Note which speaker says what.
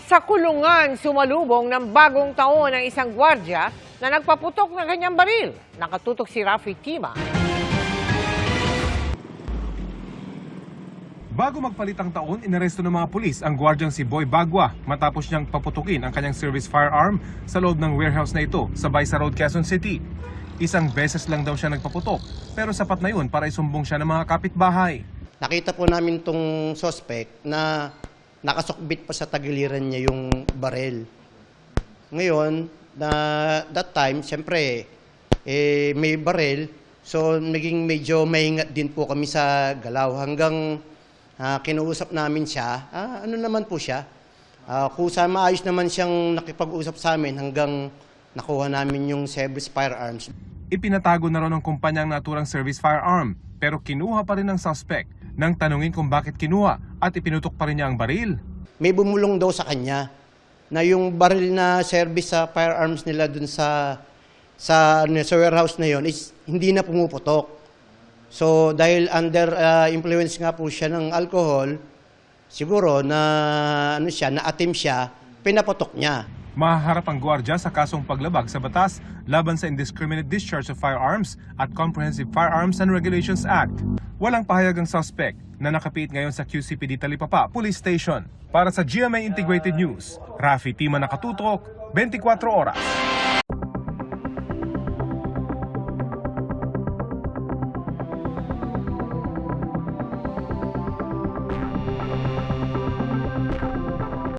Speaker 1: Sa kulungan, sumalubong ng bagong taon ng isang gwardya na nagpaputok ng kanyang baril. Nakatutok si Rafi Tima.
Speaker 2: Bago magpalit ang taon, inaresto ng mga pulis ang gwardyang si Boy Bagua matapos niyang paputukin ang kanyang service firearm sa loob ng warehouse na ito sa Baisa Road, Quezon City. Isang beses lang daw siya nagpaputok, pero sapat na yun para isumbong siya ng mga kapitbahay.
Speaker 3: Nakita po namin tong suspect na nakasukbit pa sa tagiliran niya yung barel. Ngayon, that time, siyempre, may barel, so naging medyo maingat din po kami sa galaw hanggang kinuusap namin siya. Ano naman po siya? Kusa maayos naman siyang nakipag-usap sa amin hanggang nakuha namin yung service firearms.
Speaker 2: Ipinatago na raw ng kumpanyang naturang service firearm, pero kinuha pa rin ng suspect nang tanungin kung bakit kinuha at ipinutok pa rin niya ang baril.
Speaker 3: May bumulong daw sa kanya na yung baril na service sa firearms nila dun sa warehouse na yon is hindi na pumuputok. So dahil under influence nga po siya ng alcohol, siguro na na-attempt siya, pinaputok niya.
Speaker 2: Mahaharap ang gwardya sa kasong paglabag sa batas laban sa Indiscriminate Discharge of Firearms at Comprehensive Firearms and Regulations Act. Walang pahayag ang suspect na nakapiit ngayon sa QCPD Talipapa Police Station. Para sa GMA Integrated News, Rafi Tima, nakatutok, 24 oras.